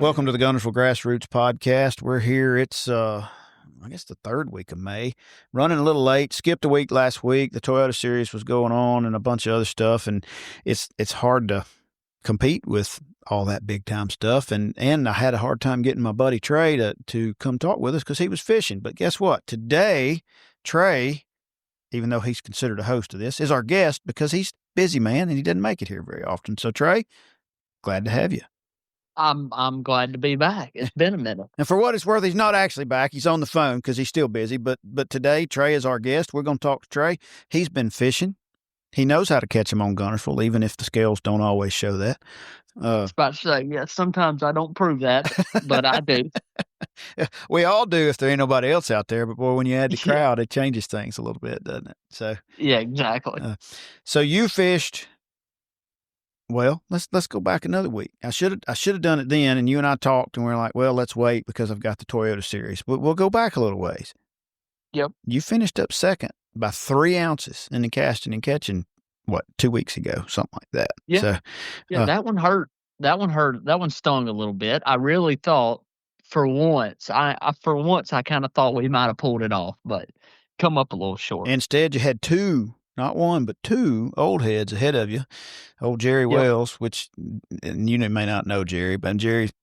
Welcome to the Guntersville Grassroots Podcast. We're here. It's, I guess, the third week of May. Running a little late. Skipped a week last week. The Toyota Series was going on and a bunch of other stuff, and it's hard to compete with all that big time stuff. And I had a hard time getting my buddy Trey to come talk with us because he was fishing. But guess what? Today, Trey, even though he's considered a host of this, is our guest because he's a busy man and he doesn't make it here very often. So Trey, glad to have you. I'm glad to be back. It's been a minute. And for what it's worth, he's not actually back. He's on the phone because he's still busy. But today, Trey is our guest. We're going to talk to Trey. He's been fishing. He knows how to catch them on Guntersville, even if the scales don't always show that. I was about to say, yeah, sometimes I don't prove that, but I do. We all do if there ain't nobody else out there. But boy, when you add the crowd, it changes things a little bit, doesn't it? So yeah, exactly. So you fished. Well, let's go back another week. I should have done it then, and you and I talked, and we are like, well, let's wait because I've got the Toyota Series. But we'll go back a little ways. Yep. You finished up second by 3 ounces in the Castin Catchin, 2 weeks ago, something like that. Yeah. So, that one hurt. That one hurt. That one stung a little bit. I really thought for once, I kind of thought we might have pulled it off, but come up a little short. Instead, you had two. Not one, but two old heads ahead of you. Old Jerry Wells, which, and you may not know Jerry, but Jerry's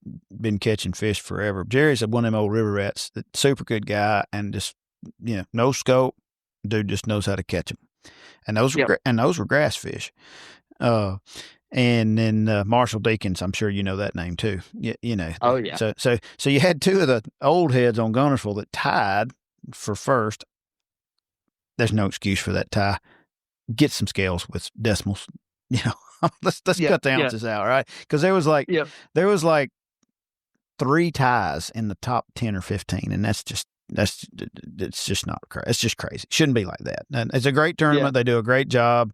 been catching fish forever. Jerry's one of them old river rats, super good guy, and just, no scope. Dude just knows how to catch them. And those were grass fish. And then Marshall Deakins, I'm sure you know that name too. You know. Oh, yeah. So you had two of the old heads on Guntersville that tied for first. There's no excuse for that tie. Get some scales with decimals, let's cut the ounces out, right? Because there was like 3 ties in the top 10 or 15, and it's just not crazy. It's just crazy. It shouldn't be like that. And it's a great tournament. They do a great job.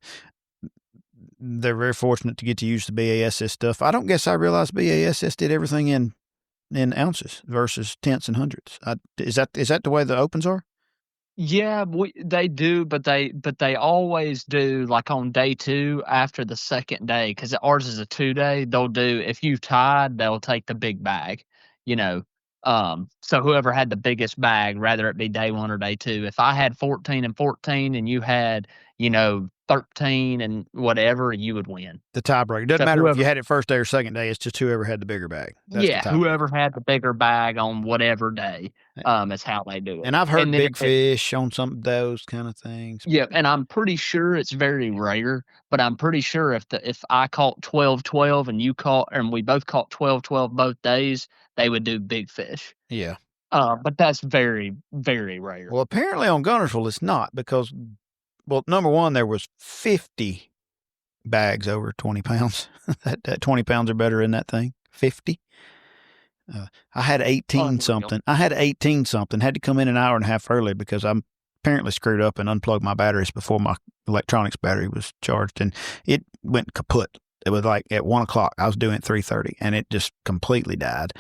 They're very fortunate to get to use the BASS stuff. I don't guess I realized BASS did everything in ounces versus tenths and hundreds. Is that the way the opens are? Yeah, they do, but they always do, like on day 2 after the second day, because ours is a 2-day. They'll do, if you tied, they'll take the big bag, so whoever had the biggest bag, rather it be day 1 or day 2. If I had 14 and 14 and you had 13 and whatever, you would win. The tiebreaker. Doesn't matter if you had it first day or second day. It's just whoever had the bigger bag. That's whoever had the bigger bag on whatever day is how they do it. And I've heard big fish on some of those kind of things. Yeah, and I'm pretty sure it's very rare, but I'm pretty sure if I caught 12-12 and you caught, and we both caught 12-12 both days, they would do big fish. Yeah. But that's very, very rare. Well, apparently on Guntersville it's not because, number one, there was 50 bags over 20 pounds. that 20 pounds or better in that thing. 50. I had 18 something. Had to come in an hour and a half early because I'm apparently screwed up and unplugged my batteries before my electronics battery was charged, and it went kaput. It was like at 1 o'clock. I was doing 3:30, and it just completely died.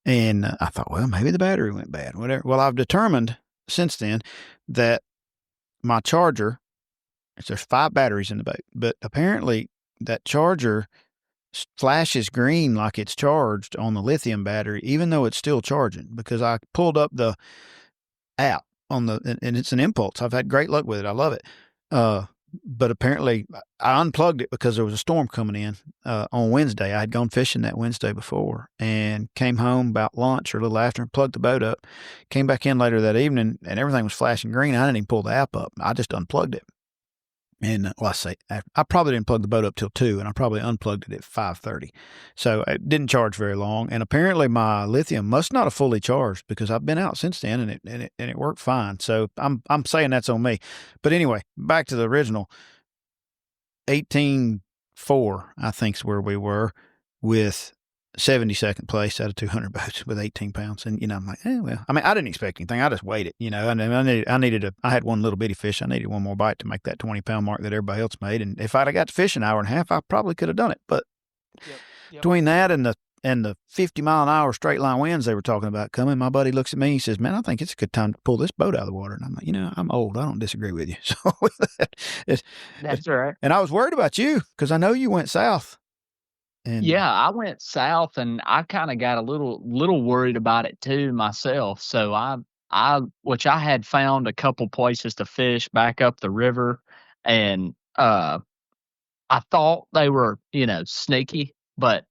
And I thought, well, maybe the battery went bad, whatever. Well, I've determined since then that my charger, there's 5 batteries in the boat, but apparently that charger flashes green like it's charged on the lithium battery, even though it's still charging, because I pulled up the app and it's an Impulse. I've had great luck with it. I love it. But apparently I unplugged it because there was a storm coming in on Wednesday. I had gone fishing that Wednesday before and came home about lunch or a little after and plugged the boat up, came back in later that evening and everything was flashing green. I didn't even pull the app up. I just unplugged it. And I probably didn't plug the boat up till 2, and I probably unplugged it at 5:30. So it didn't charge very long. And apparently my lithium must not have fully charged because I've been out since then, and it worked fine. So I'm saying that's on me. But anyway, back to the original. 18.4, I think, is where we were with 72nd place out of 200 boats with 18 pounds. And, I'm like, well, I mean, I didn't expect anything. I just waited, I had one little bitty fish. I needed one more bite to make that 20-pound mark that everybody else made. And if I'd have got to fish an hour and a half, I probably could have done it. But between that and the 50-mile-an-hour straight line winds they were talking about coming, my buddy looks at me and he says, man, I think it's a good time to pull this boat out of the water. And I'm like, I'm old. I don't disagree with you. So that's right. And I was worried about you because I know you went south. And Yeah, I went south and I kinda got a little worried about it too myself, so which I had found a couple places to fish back up the river, and, I thought they were, sneaky, but,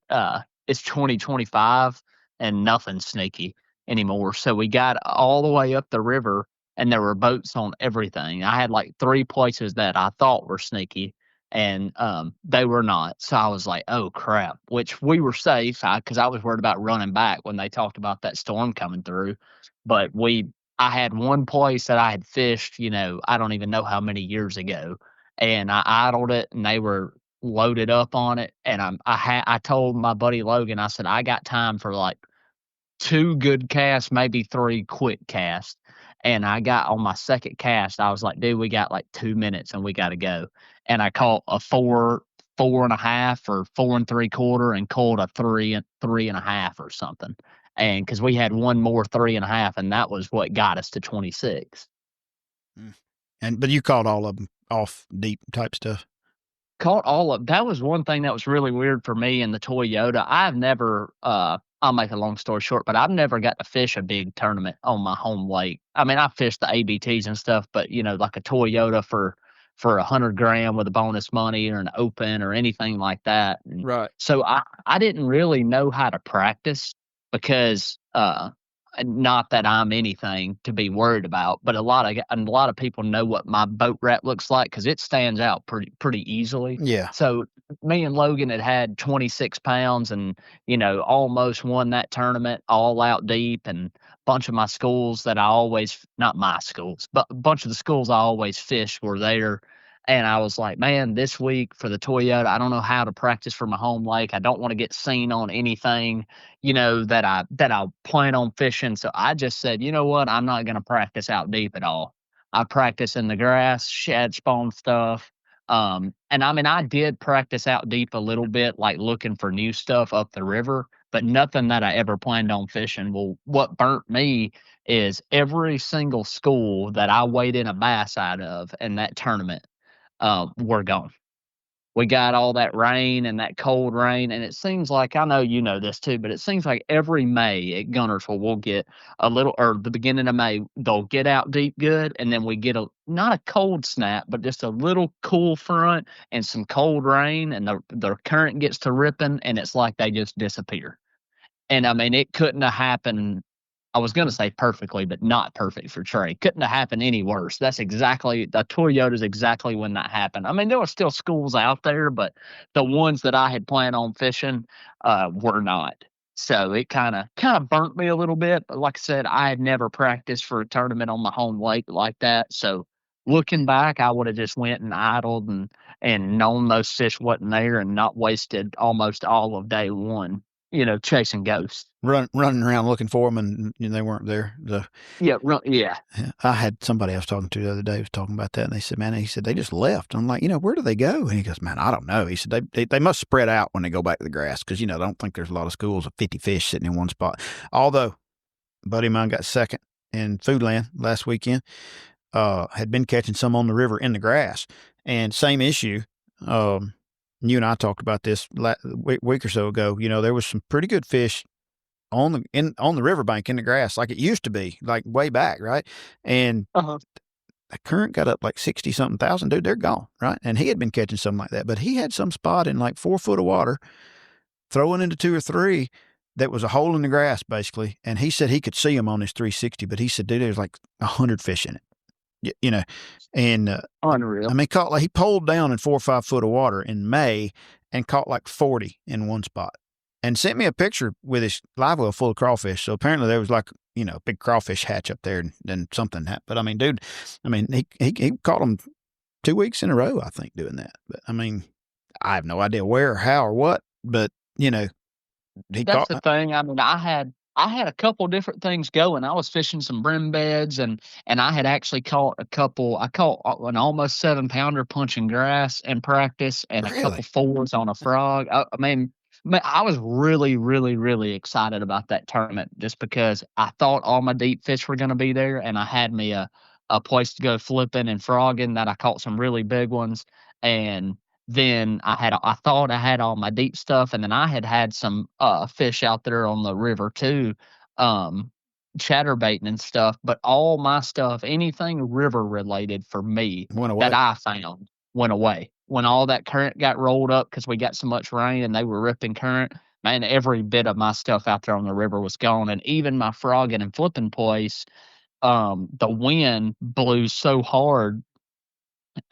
it's 2025 and nothing's sneaky anymore. So we got all the way up the river and there were boats on everything. I had like 3 places that I thought were sneaky and, they were not. So I was like, "Oh, crap," which we were safe, because I was worried about running back when they talked about that storm coming through. But I had one place that I had fished, I don't even know how many years ago, and I idled it and they were loaded up on it. And I told my buddy Logan, I said, I got time for like 2 good casts, maybe 3 quick casts. And I got on my second cast, I was like, dude, we got like 2 minutes and we got to go. And I caught a 4.5 or 4 3/4 and caught a 3.5 or something. And because we had one more 3.5, and that was what got us to 26. but you caught all of them off deep type stuff. Caught all of that was one thing that was really weird for me in the Toyota. I've never, I'll make a long story short, but I've never got to fish a big tournament on my home lake. I mean, I fished the ABTs and stuff, but, like a Toyota for 100 grand with a bonus money or an open or anything like that. And Right. so I didn't really know how to practice because, not that I'm anything to be worried about, but a lot of people know what my boat wrap looks like because it stands out pretty easily. Yeah. So me and Logan had 26 pounds and, almost won that tournament all out deep, and a bunch of my schools that I always, not my schools, but a bunch of the schools I always fished were there. And I was like, man, this week for the Toyota, I don't know how to practice for my home lake. I don't want to get seen on anything, that I plan on fishing. So I just said, you know what? I'm not going to practice out deep at all. I practice in the grass, shad spawn stuff. And I mean, I did practice out deep a little bit, like looking for new stuff up the river, but nothing that I ever planned on fishing. Well, what burnt me is every single school that I weighed in a bass out of in that tournament, were gone. We got all that rain and that cold rain, and it seems like, I know you know this too, but it seems like every May at Guntersville we'll get a little, or the beginning of May they'll get out deep good, and then we get not a cold snap, but just a little cool front and some cold rain, and the current gets to ripping, and it's like they just disappear. And I mean, it couldn't have happened. I was going to say perfectly, but not perfect for Trey. Couldn't have happened any worse. That's exactly the Toyota's exactly when that happened. I mean, there were still schools out there, but the ones that I had planned on fishing, were not. So it kind of burnt me a little bit. But like I said, I had never practiced for a tournament on my home lake like that. So looking back, I would have just went and idled and known those fish wasn't there and not wasted almost all of day one, chasing ghosts. Running around looking for them, and they weren't there. Yeah, yeah. I had somebody I was talking to the other day was talking about that, and they said, "Man," he said, "they just left." I'm like, "Where do they go?" And he goes, "Man, I don't know." He said, "They must spread out when they go back to the grass because I don't think there's a lot of schools of 50 fish sitting in one spot." Although, a buddy of mine got second in Foodland last weekend. Had been catching some on the river in the grass, and same issue. You and I talked about this week or so ago. There was some pretty good fish on the riverbank in the grass like it used to be, like way back, right? And Uh-huh. the current got up like 60 something thousand, dude. They're gone, right? And he had been catching something like that, but he had some spot in like 4 foot of water, throwing into 2 or 3 that was a hole in the grass basically. And he said he could see them on his 360, but he said, dude, there's like 100 fish in it, and Unreal. I mean, he pulled down in 4 or 5 foot of water in May and caught like 40 in one spot. And sent me a picture with his live well full of crawfish. So apparently there was like, a big crawfish hatch up there, and then something happened. But I mean, dude, he caught them 2 weeks in a row, I think, doing that. But I mean, I have no idea where or how or what, but he That's caught. the thing. I mean, I had a couple different things going. I was fishing some brim beds, and I had actually caught a couple. I caught an almost 7 pounder punching grass in practice, and a couple Really? fours on a frog. I mean, I was really, really, really excited about that tournament just because I thought all my deep fish were going to be there, and I had me a place to go flipping and frogging that I caught some really big ones, and then I thought I had all my deep stuff, and then I had some fish out there on the river too, um, chatterbaiting and stuff. But all my stuff, anything river related for me Went that away. I found, went away when all that current got rolled up because we got so much rain and they were ripping current. Man, every bit of my stuff out there on the river was gone, and even my frogging and flipping place. The wind blew so hard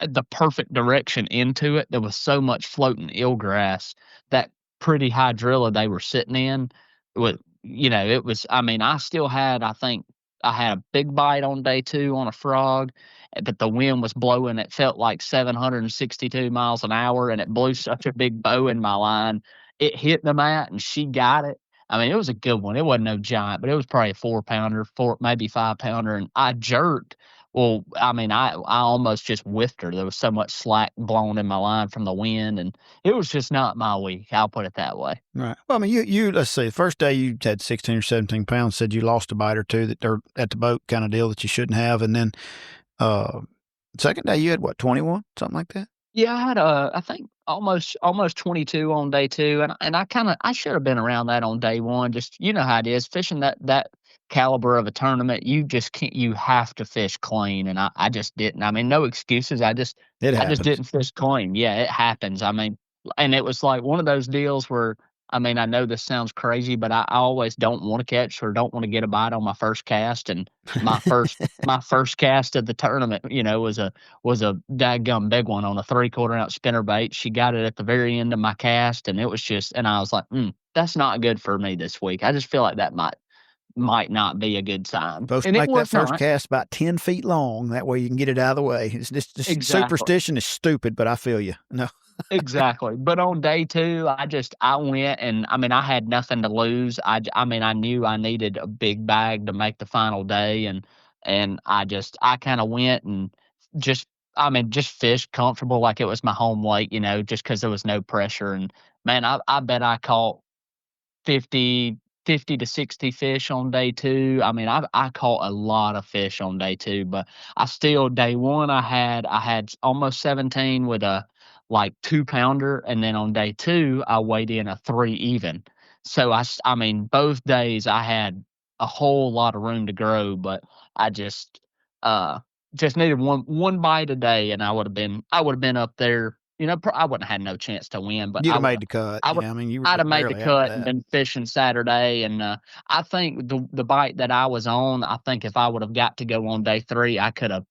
the perfect direction into it. There was so much floating eelgrass. That pretty hydrilla they were sitting in with, it was, I mean, I think I had a big bite on day 2 on a frog, but the wind was blowing. It felt like 762 miles an hour, and it blew such a big bow in my line. It hit the mat, and she got it. I mean, it was a good one. It wasn't no giant, but it was probably a 4 pounder, maybe 5 pounder. And I jerked. Well, I mean, I almost just whiffed her. There was so much slack blown in my line from the wind, and it was just not my week. I'll put it that way. Right. Well, I mean, you let's see. The first day you had 16 or 17 pounds. Said you lost a bite or two that are at the boat kind of deal that you shouldn't have, and then second day you had what 21 something like that. Yeah, I had I think almost 22 on day 2, and I should have been around that on day 1. Just you know how it is fishing that caliber of a tournament. You just can't. You have to fish clean, and I just didn't. I mean, no excuses. It I just happens. didn't fish clean. Yeah, it happens. I mean, and it was like one of those deals where, I mean, I know this sounds crazy, but I always don't want to catch or don't want to get a bite on my first cast. And my first cast of the tournament, was a dadgum big one on a 3/4 ounce spinnerbait. She got it at the very end of my cast, and it was just, and I was like, that's not good for me this week. I just feel like that might not be a good sign, Supposed to and it make that was first not. cast about 10 feet long. That way you can get it out of the way. It's just Exactly. superstition is stupid, but I feel you. No. Exactly, but on day 2, I went, and, I mean, I had nothing to lose. I mean, I knew I needed a big bag to make the final day, and I kinda went and just just fished comfortable like it was my home lake, just because there was no pressure. And, man, I bet I caught 50 50 to 60 fish on day 2. I mean, I caught a lot of fish on day 2, but I still day 1, I had almost 17 with a, like, 2 pounder, and then on day 2, I weighed in a 3 even. So I mean, both days I had a whole lot of room to grow, but I uh, just needed one bite a day, and I would have been up there, I wouldn't have had no chance to win, but You'd have made the cut. I would Yeah, I mean, you were I'd just have made the barely out of cut and that. been fishing Saturday. And I think the bite that I was on, I think if I would have got to go on day 3, I could have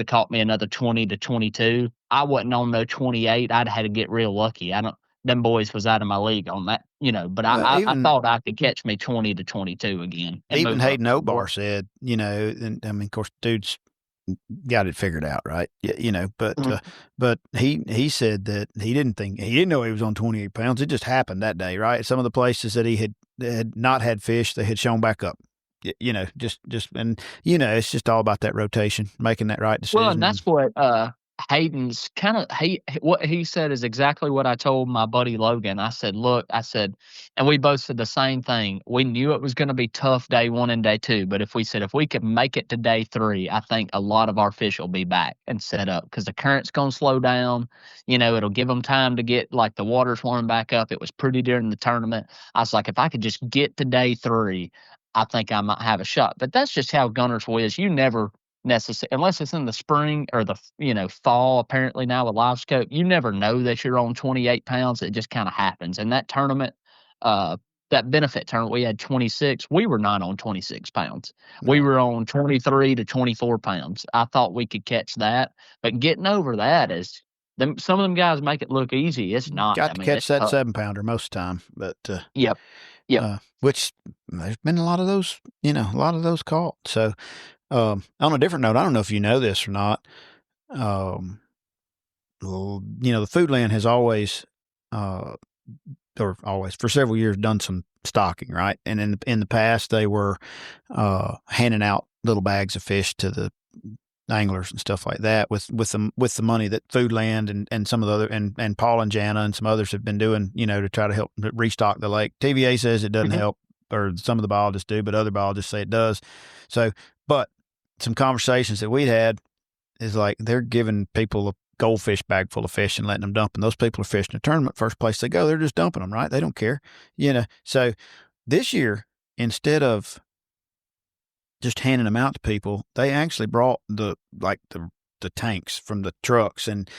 caught me another 20 to 22. I wasn't on no 28. I'd had to get real lucky. I don't Them boys was out of my league on that, but Well, I thought I could catch me 20 to 22 again and even move up Hayden the board. Obar said, and I mean, of course, dude's got it figured out, right? Yeah, Mhm. but he said that he didn't know he was on 28 pounds. It just happened that day, right? Some of the places that he had not had fish, they had shown back up. Just and it's just all about that rotation, making that right Well, and decision. that's what, Hayden's kinda what he said is exactly what I told my buddy Logan. I said, "Look," I said, and we both said the same thing. We knew it was gonna be tough day 1 and day 2, but if we could make it to day 3, I think a lot of our fish will be back and set up because the current's gonna slow down. It'll give them time to get, like, the water's warming back up. It was pretty during the tournament. I was like, "If I could just get to day 3, I think I might have a shot." But that's just how Guntersville is. You never unless it's in the spring or the fall. Apparently now with live scope, you never know that you're on 28 pounds. It just kind of happens. And that tournament, uh, that benefit tournament, we had 26. We were not on 26 pounds. We Right. were on 23 to 24 pounds. I thought we could catch that, but getting over that is them. Some of them guys make it look easy. It's not. Got I to mean, catch it's that tough. 7 pounder most of the time, but Yep. Yep. which there's been a lot of those, a lot of those caught. So on a different note, I don't know if you know this or not. Um, the Foodland has always, or always for several years, done some stocking, right? And in the past, they were handing out little bags of fish to the anglers and stuff like that with the money that Foodland and some of the other and Paul and Jana and some others have been doing, to try to help restock the lake. TVA says it doesn't Mhm. help, or some of the biologists do, but other biologists say it does. So, but some conversations that we'd had is like they're giving people goldfish bag full of fish and letting them dump. And those people are fishing a tournament. First place they go, they're just dumping them, right? They don't care, So this year, instead of just handing them out to people, they actually brought the tanks from the trucks and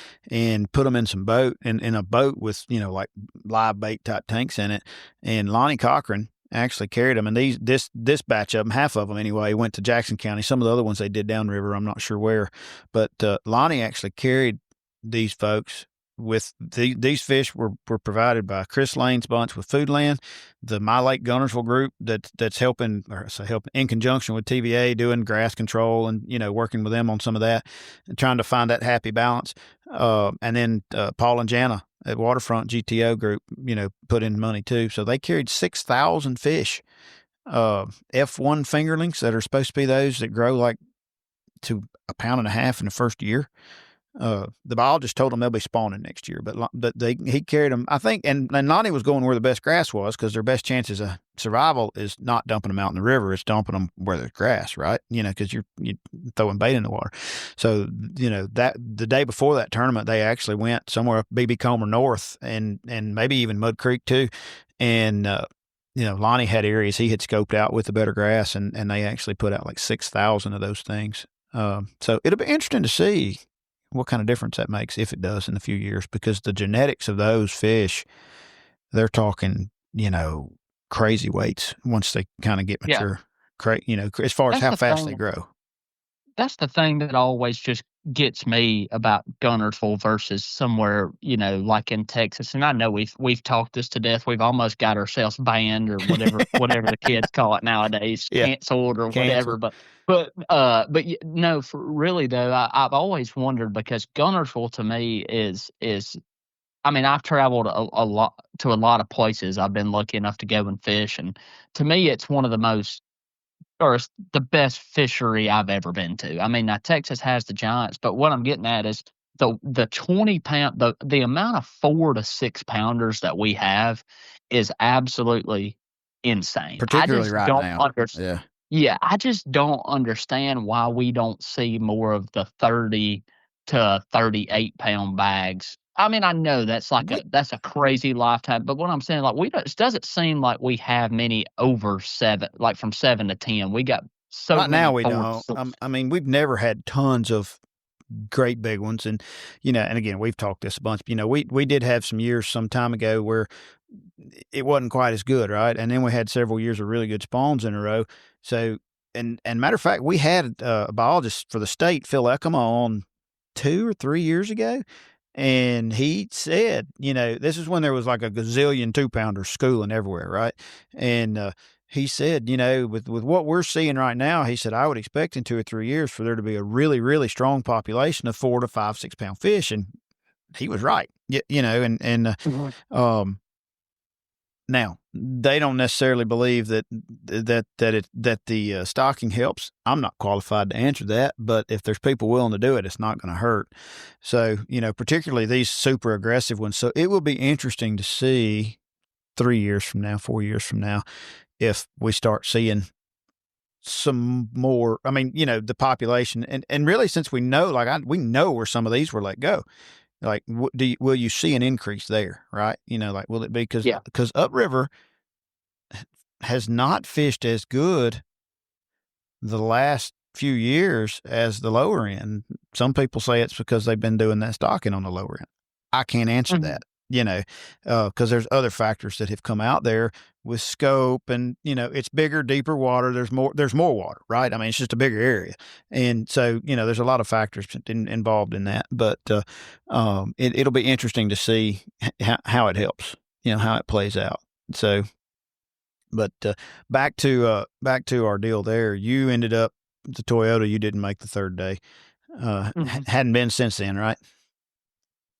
put them in some boat in a boat with like live bait type tanks in it. And Lonnie Cochran actually carried them. And this batch of them, half of them anyway, went to Jackson County. Some of the other ones they did downriver, I'm not sure where, but Lonnie actually carried these folks with these fish were provided by Chris Lane's bunch with Foodland, the My Lake Guntersville group that's helping in conjunction with TVA doing grass control and working with them on some of that and trying to find that happy balance. And then Paul and Jana at Waterfront GTO group, put in money too. So they carried 6,000 fish, F1 fingerlings that are supposed to be those that grow like to 1.5 pounds in the first year. The biologist told them they'll be spawning next year, but he carried them, I think, and Lonnie was going where the best grass was because their best chances of survival is not dumping them out in the river. It's dumping them where there's grass, right? Because you're throwing bait in the water. So, that the day before that tournament, they actually went somewhere up BB Comer North and maybe even Mud Creek too. And, Lonnie had areas he had scoped out with the better grass and they actually put out like 6,000 of those things. So it'll be interesting to see what kind of difference that makes, if it does, in a few years, because the genetics of those fish, they're talking, crazy weights once they kind of get mature, as far as how fast they grow. That's the thing that always just gets me about Guntersville versus somewhere, like in Texas. And I know we've talked this to death. We've almost got ourselves banned or whatever the kids call it nowadays, canceled or whatever. But no, for really though, I've always wondered because Guntersville to me is I mean, I've traveled a lot to a lot of places. I've been lucky enough to go and fish, and to me, it's one of the most or it's the best fishery I've ever been to. I mean, now Texas has the giants, but what I'm getting at is the 20-pound the amount of 4 to 6 pounders that we have is absolutely insane. Particularly right now. Yeah, I just don't understand why we don't see more of the 30 to 38-pound bags. I mean, I know that's a crazy lifetime, but what I'm saying, like, it doesn't seem like we have many over 7, like from 7 to 10. We got so right many now we don't. I mean, we've never had tons of great big ones, and and again, we've talked this a bunch. We did have some years some time ago where it wasn't quite as good, right? And then we had several years of really good spawns in a row. So, and matter of fact, we had a biologist for the state, Phil Eckham, on 2 or 3 years ago. And he said, this is when there was like a gazillion 2-pounders schooling everywhere, right? And he said, with what we're seeing right now, he said, I would expect in 2 or 3 years for there to be a really, really strong population of 4 to 5, 6-pound fish. And he was right, now they don't necessarily believe that the stocking helps. I'm not qualified to answer that, but if there's people willing to do it, it's not going to hurt. So, particularly these super aggressive ones. So it will be interesting to see 3 years from now, 4 years from now, if we start seeing some more, I mean, the population and really, since we know, we know where some of these were let go. Like, will you see an increase there? Right. Will it be because upriver has not fished as good the last few years as the lower end. Some people say it's because they've been doing that stocking on the lower end. I can't answer that, because there's other factors that have come out there with scope and, it's bigger, deeper water. There's more water, right? I mean, it's just a bigger area. And so, there's a lot of factors involved in that, but, it'll be interesting to see how it helps, how it plays out. So, but, back to our deal there, you ended up the Toyota, you didn't make the third day, hadn't been since then, right?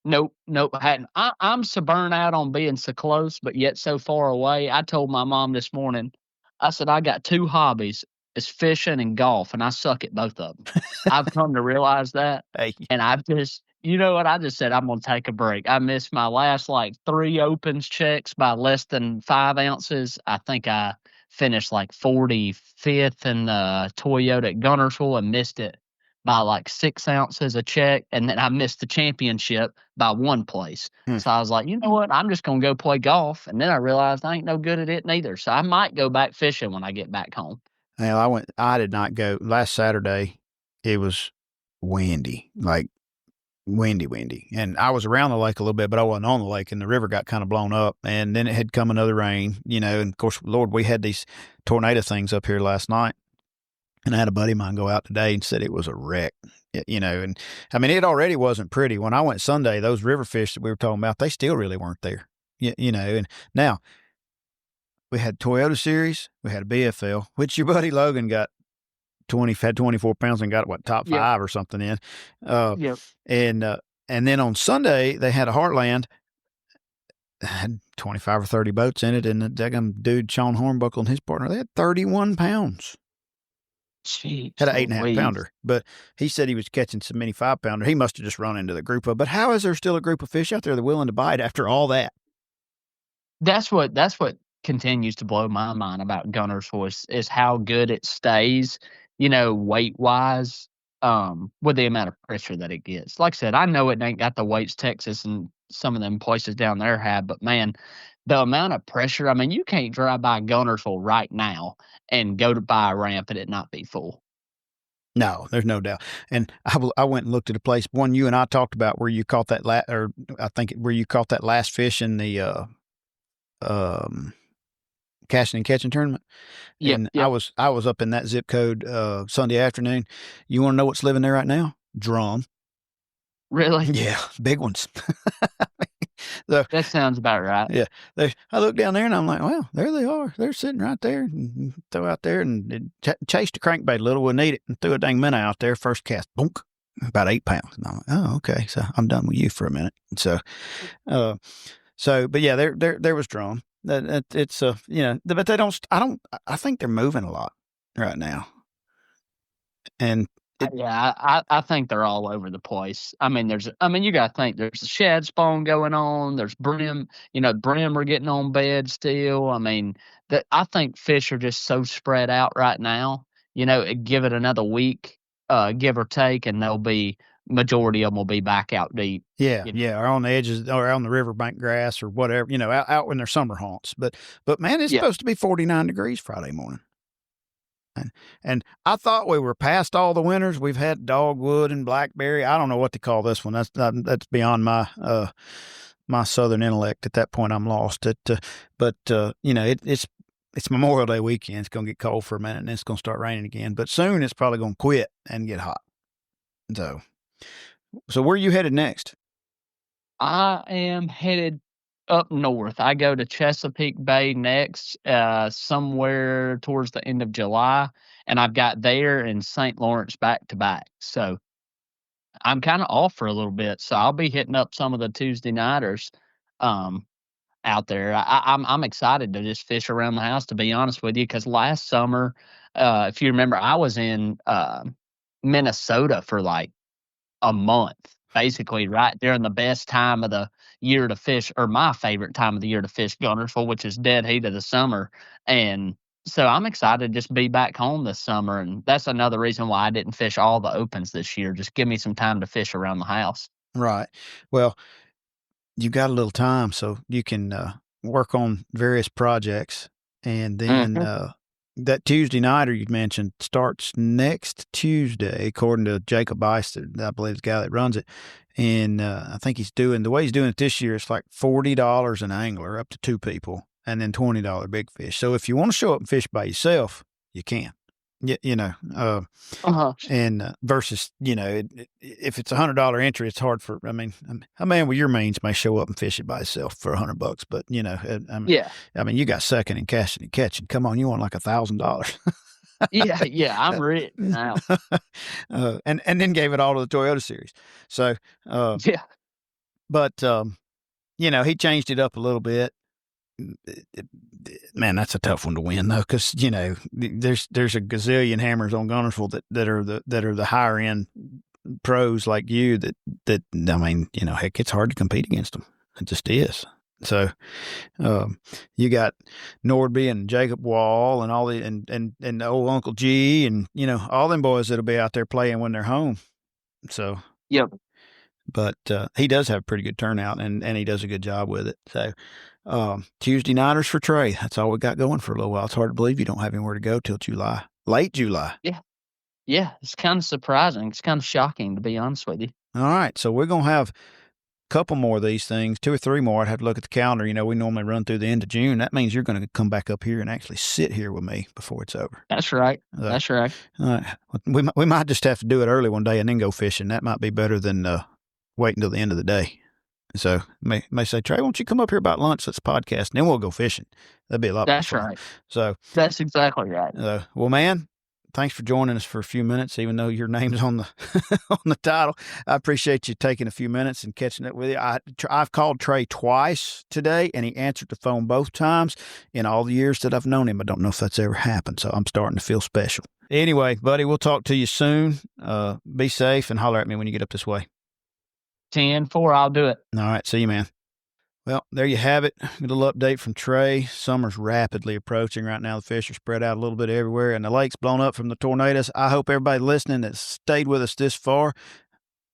Nope, I hadn't. I'm so burnt out on being so close, but yet so far away. I told my mom this morning, I said, I got 2 hobbies. It's fishing and golf, and I suck at both of them. I've come to realize that. Hey. And I've just, what? I just said, I'm going to take a break. I missed my last, 3 opens checks by less than 5 ounces. I think I finished 45th in the Toyota at Guntersville and missed it by like 6 ounces a check, and then I missed the championship by 1 place. Hmm. So I was like, you know what? I'm just gonna go play golf. And then I realized I ain't no good at it neither. So I might go back fishing when I get back home. Well, I did not go last Saturday. It was windy, like windy. And I was around the lake a little bit, but I wasn't on the lake, and the river got kind of blown up. And then it had come another rain, and of course, Lord, we had these tornado things up here last night. And I had a buddy of mine go out today and said it was a wreck, and I mean, it already wasn't pretty. When I went Sunday, those river fish that we were talking about, they still really weren't there, and now we had Toyota Series, we had a BFL, which your buddy Logan got had 24 pounds and got top Yep. 5 or something in. Yep. And then on Sunday they had a Heartland, had 25 or 30 boats in it, and the daggum dude Sean Hornbuckle and his partner, they had 31 pounds. Jeez, Had an 8.5 Louise. pounder, but he said he was catching some mini 5 pounder. He must have just run into the group of. But how is there still a group of fish out there that are willing to bite after all that? That's what continues to blow my mind about Guntersville is how good it stays, weight wise, with the amount of pressure that it gets. Like I said, I know it ain't got the weights Texas and some of them places down there have, but man, the amount of pressure. I mean, you can't drive by Guntersville right now and go to buy a ramp and it not be full. No, there's no doubt. And I went and looked at a place, one you and I talked about, where you caught that where you caught that last fish in the Castin Catchin tournament. Yeah, And I was up in that zip code Sunday afternoon. You want to know what's living there right now? Drum. really. Yeah, big ones. That sounds about right. Yeah, I looked down there and I'm like, well, there they are. They're sitting right there. And throw out there and chased a crankbait a little. Wouldn't eat it, and threw a dang minnow out there. First cast, boom, about 8 pounds. And I'm like, oh, okay. So I'm done with you for a minute. So, but yeah, there was drum. It's but they don't. I think they're moving a lot right now, and Yeah, I think they're all over the place. I mean, you got to think there's a shad spawn going on. There's brim, brim are getting on bed still. I mean, I think fish are just so spread out right now. Give it another week, give or take, and majority of them will be back out deep. Yeah, or on the edges, or on the riverbank grass, or whatever, out in their summer haunts. But man, it's supposed to be 49 degrees Friday morning. And I thought we were past all the winters. We've had dogwood and blackberry. I don't know what to call this one. That's beyond my my southern intellect. At that point, I'm lost. It's Memorial Day weekend. It's going to get cold for a minute, and then it's going to start raining again. But soon, it's probably going to quit and get hot. So where are you headed next? I am headed up north. I go to Chesapeake Bay next, somewhere towards the end of July, and I've got there and St. Lawrence back to back. So I'm kind of off for a little bit. So I'll be hitting up some of the Tuesday nighters out there. I'm excited to just fish around the house, to be honest with you, because last summer, if you remember, I was in Minnesota for like a month, basically right during the best time of the year to fish, or my favorite time of the year to fish Guntersville, which is dead heat of the summer. And so I'm excited to just be back home this summer. And that's another reason why I didn't fish all the opens this year. Just give me some time to fish around the house. Right. Well, you got a little time, so you can work on various projects. And then that Tuesday nighter you mentioned starts next Tuesday, according to Jacob Ice, I believe the guy that runs it. And I think the way he's doing it this year, it's like $40 an angler up to 2 people, and then $20 big fish. So if you want to show up and fish by yourself, you can. And versus, if it's $100 entry, it's hard for, I mean, a man with your means may show up and fish it by himself for $100, but I mean, you got second in Castin Catchin. Come on, you want like $1,000. Yeah, I'm rich now. And then gave it all to the Toyota Series. So, Yeah. But, he changed it up a little bit. Man, that's a tough one to win though, because there's a gazillion hammers on Guntersville that are the higher end pros like you that I mean, heck, it's hard to compete against them. It just is. So you got Nordby and Jacob Wall and all the and old Uncle G and all them boys that'll be out there playing when they're home. So Yep. but he does have a pretty good turnout and he does a good job with it. So Tuesday nighters for Trey. That's all we got going for a little while. It's hard to believe you don't have anywhere to go till July, late July. Yeah. It's kind of surprising. It's kind of shocking, to be honest with you. All right, so we're gonna have couple more of these things, 2 or 3 more. I'd have to look at the calendar. We normally run through the end of June. That means you're going to come back up here and actually sit here with me before it's over. That's right. That's right. We might just have to do it early one day and then go fishing. That might be better than waiting until the end of the day. So may say, Trey, won't you come up here about lunch? Let's podcast, and then we'll go fishing. That'd be a lot more fun. Right. So that's exactly right. Well, man, thanks for joining us for a few minutes, even though your name's on the on the title. I appreciate you taking a few minutes and catching up with you. I've called Trey twice today, and he answered the phone both times in all the years that I've known him. I don't know if that's ever happened, so I'm starting to feel special. Anyway, buddy, we'll talk to you soon. Be safe and holler at me when you get up this way. 10-4, I'll do it. All right, see you, man. Well, there you have it. A little update from Trey. Summer's rapidly approaching right now. The fish are spread out a little bit everywhere, and the lake's blown up from the tornadoes. I hope everybody listening that stayed with us this far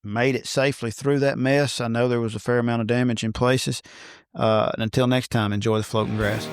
made it safely through that mess. I know there was a fair amount of damage in places. And until next time, enjoy the floating grass.